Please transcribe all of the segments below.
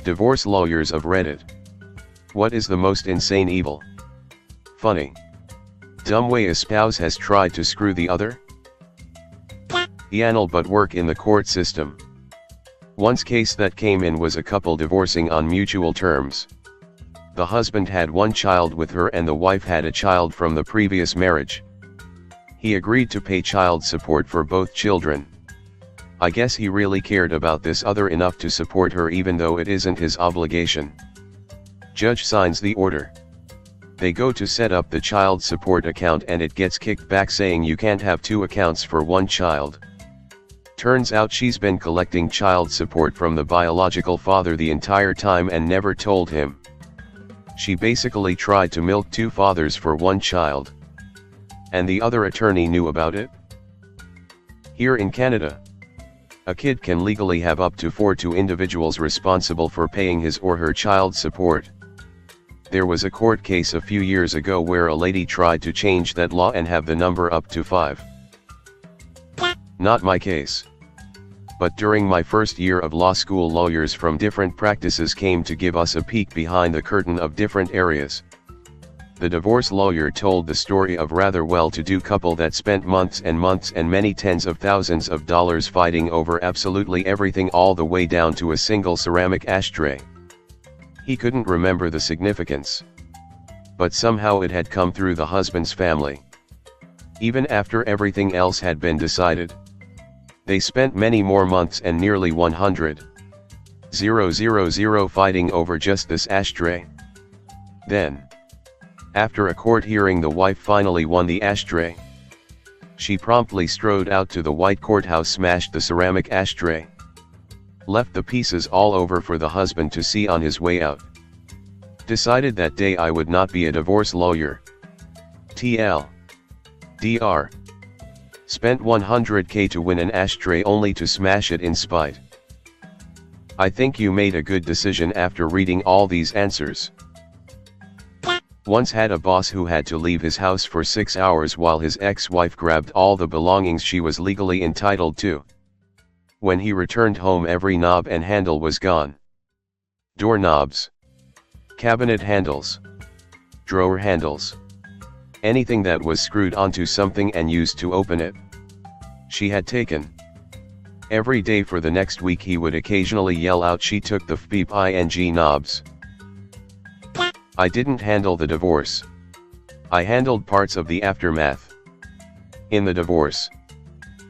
Divorce lawyers of Reddit. What is the most insane evil? Funny. Dumb way a spouse has tried to screw the other? Yanal but work in the court system. Once case that came in was a couple divorcing on mutual terms. The husband had one child with her and the wife had a child from the previous marriage. He agreed to pay child support for both children. I guess he really cared about this other enough to support her even though it isn't his obligation. Judge signs the order. They go to set up the child support account and it gets kicked back saying you can't have two accounts for one child. Turns out she's been collecting child support from the biological father the entire time and never told him. She basically tried to milk two fathers for one child. And the other attorney knew about it? Here in Canada, a kid can legally have up to two individuals responsible for paying his or her child support. There was a court case a few years ago where a lady tried to change that law and have the number up to 5. Not my case. But during my first year of law school, lawyers from different practices came to give us a peek behind the curtain of different areas. The divorce lawyer told the story of rather well-to-do couple that spent months and months and many tens of thousands of dollars fighting over absolutely everything, all the way down to a single ceramic ashtray. He couldn't remember the significance. But somehow it had come through the husband's family. Even after everything else had been decided. They spent many more months and nearly 100,000 fighting over just this ashtray. Then, after a court hearing, the wife finally won the ashtray. She promptly strode out to the white courthouse, smashed the ceramic ashtray. Left the pieces all over for the husband to see on his way out. Decided that day I would not be a divorce lawyer. TLDR. Spent $100K to win an ashtray only to smash it in spite. I think you made a good decision after reading all these answers. Once had a boss who had to leave his house for 6 hours while his ex-wife grabbed all the belongings she was legally entitled to. When he returned home, every knob and handle was gone. Doorknobs, cabinet handles, drawer handles, anything that was screwed onto something and used to open it, she had taken. Every day for the next week he would occasionally yell out she took the flipping knobs. I didn't handle the divorce. I handled parts of the aftermath. In the divorce,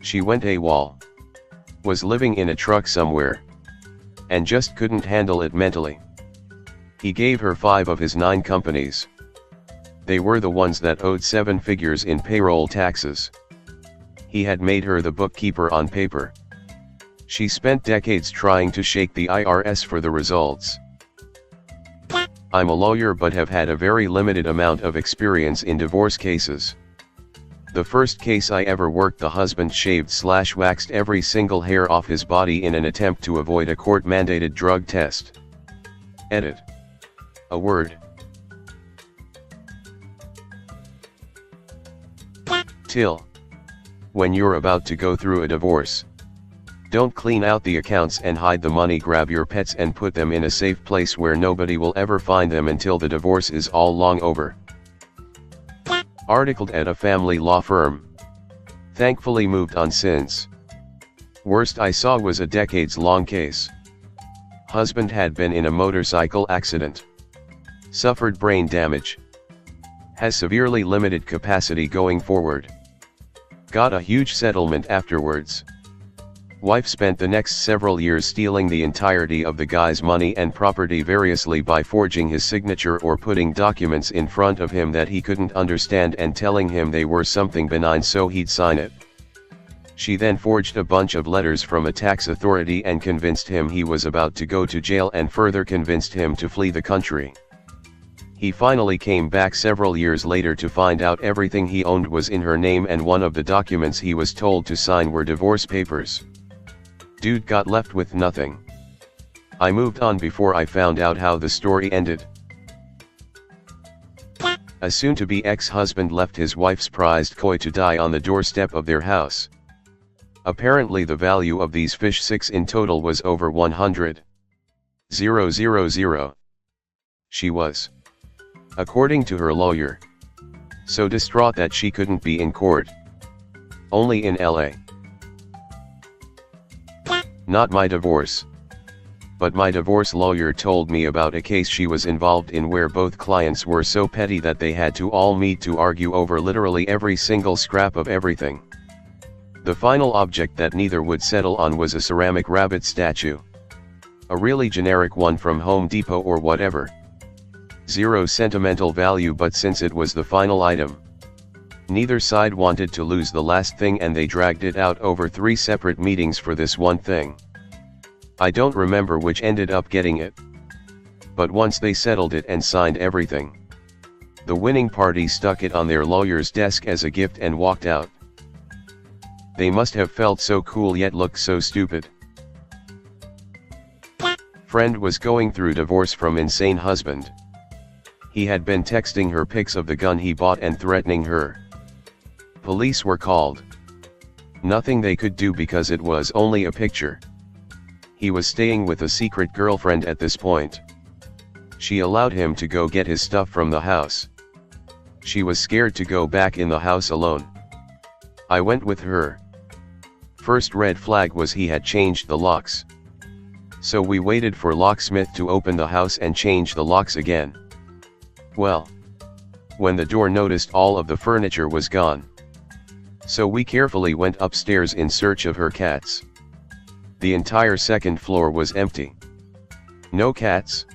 she went AWOL. Was living in a truck somewhere. And just couldn't handle it mentally. He gave her 5 of his 9 companies. They were the ones that owed 7 figures in payroll taxes. He had made her the bookkeeper on paper. She spent decades trying to shake the IRS for the results. I'm a lawyer but have had a very limited amount of experience in divorce cases. The first case I ever worked, the husband shaved/waxed every single hair off his body in an attempt to avoid a court-mandated drug test. Edit. A word. Till. When you're about to go through a divorce, don't clean out the accounts and hide the money. Grab your pets and put them in a safe place where nobody will ever find them until the divorce is all long over. Articled at a family law firm. Thankfully moved on since. Worst I saw was a decades-long case. Husband had been in a motorcycle accident. Suffered brain damage. Has severely limited capacity going forward. Got a huge settlement afterwards. Wife spent the next several years stealing the entirety of the guy's money and property variously by forging his signature or putting documents in front of him that he couldn't understand and telling him they were something benign so he'd sign it. She then forged a bunch of letters from a tax authority and convinced him he was about to go to jail and further convinced him to flee the country. He finally came back several years later to find out everything he owned was in her name and one of the documents he was told to sign were divorce papers. Dude got left with nothing. I moved on before I found out how the story ended. A soon-to-be ex-husband left his wife's prized koi to die on the doorstep of their house. Apparently the value of these fish 6 in total was over 100,000. She was, according to her lawyer, so distraught that she couldn't be in court. Only in LA. Not my divorce. But my divorce lawyer told me about a case she was involved in where both clients were so petty that they had to all meet to argue over literally every single scrap of everything. The final object that neither would settle on was a ceramic rabbit statue. A really generic one from Home Depot or whatever. Zero sentimental value, but since it was the final item, neither side wanted to lose the last thing and they dragged it out over 3 separate meetings for this one thing. I don't remember which ended up getting it. But once they settled it and signed everything, the winning party stuck it on their lawyer's desk as a gift and walked out. They must have felt so cool yet looked so stupid. Friend was going through divorce from insane husband. He had been texting her pics of the gun he bought and threatening her. Police were called. Nothing they could do because it was only a picture. He was staying with a secret girlfriend at this point. She allowed him to go get his stuff from the house. She was scared to go back in the house alone. I went with her. First red flag was he had changed the locks. So we waited for locksmith to open the house and change the locks again. Well, when the door noticed all of the furniture was gone. So we carefully went upstairs in search of her cats. The entire second floor was empty. No cats.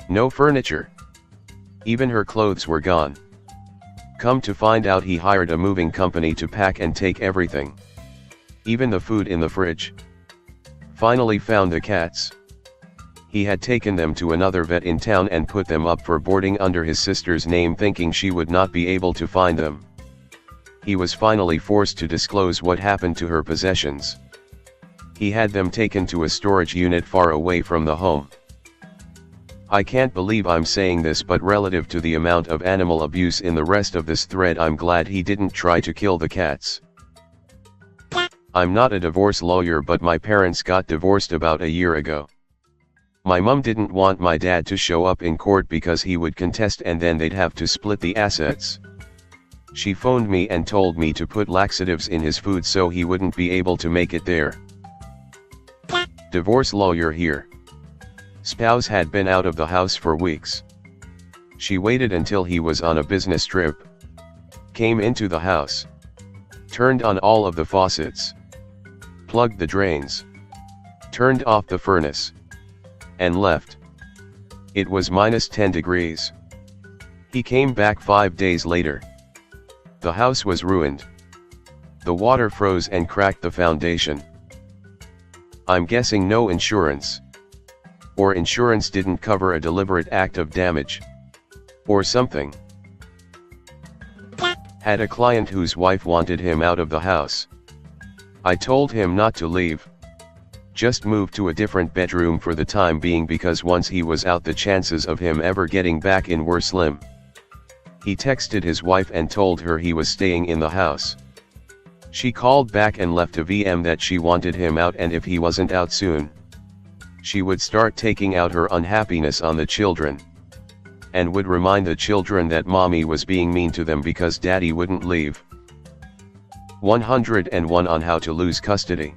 No furniture. Even her clothes were gone. Come to find out, he hired a moving company to pack and take everything. Even the food in the fridge. Finally found the cats. He had taken them to another vet in town and put them up for boarding under his sister's name, thinking she would not be able to find them. He was finally forced to disclose what happened to her possessions. He had them taken to a storage unit far away from the home. I can't believe I'm saying this, but relative to the amount of animal abuse in the rest of this thread, I'm glad he didn't try to kill the cats. I'm not a divorce lawyer, but my parents got divorced about a year ago. My mom didn't want my dad to show up in court because he would contest and then they'd have to split the assets. She phoned me and told me to put laxatives in his food so he wouldn't be able to make it there. Divorce lawyer here. Spouse had been out of the house for weeks. She waited until he was on a business trip. Came into the house. Turned on all of the faucets. Plugged the drains. Turned off the furnace. And left. It was -10 degrees. He came back 5 days later. The house was ruined. The water froze and cracked the foundation. I'm guessing no insurance. Or insurance didn't cover a deliberate act of damage. Or something. Had a client whose wife wanted him out of the house. I told him not to leave. Just move to a different bedroom for the time being, because once he was out, the chances of him ever getting back in were slim. He texted his wife and told her he was staying in the house. She called back and left a VM that she wanted him out, and if he wasn't out soon, she would start taking out her unhappiness on the children. And would remind the children that mommy was being mean to them because daddy wouldn't leave. 101 on how to lose custody.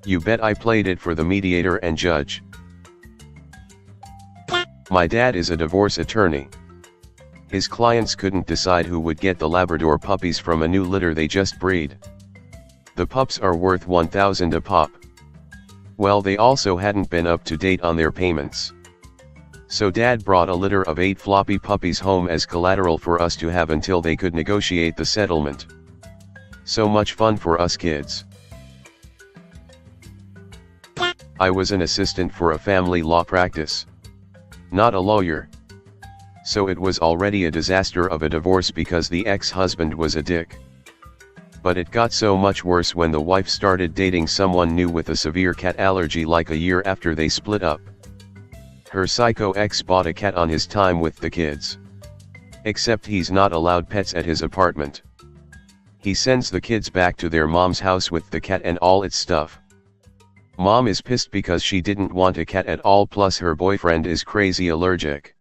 You bet I played it for the mediator and judge. My dad is a divorce attorney. His clients couldn't decide who would get the Labrador puppies from a new litter they just breed. The pups are worth $1,000 a pop. Well, they also hadn't been up to date on their payments. So dad brought a litter of 8 floppy puppies home as collateral for us to have until they could negotiate the settlement. So much fun for us kids. I was an assistant for a family law practice. Not a lawyer. So it was already a disaster of a divorce because the ex-husband was a dick. But it got so much worse when the wife started dating someone new with a severe cat allergy like a year after they split up. Her psycho ex bought a cat on his time with the kids. Except he's not allowed pets at his apartment. He sends the kids back to their mom's house with the cat and all its stuff. Mom is pissed because she didn't want a cat at all, plus her boyfriend is crazy allergic.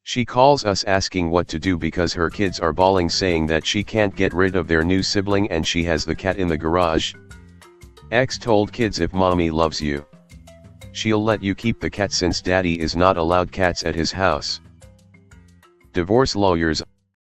She calls us asking what to do because her kids are bawling, saying that she can't get rid of their new sibling and she has the cat in the garage. Ex told kids, if mommy loves you, she'll let you keep the cat since daddy is not allowed cats at his house. Divorce lawyers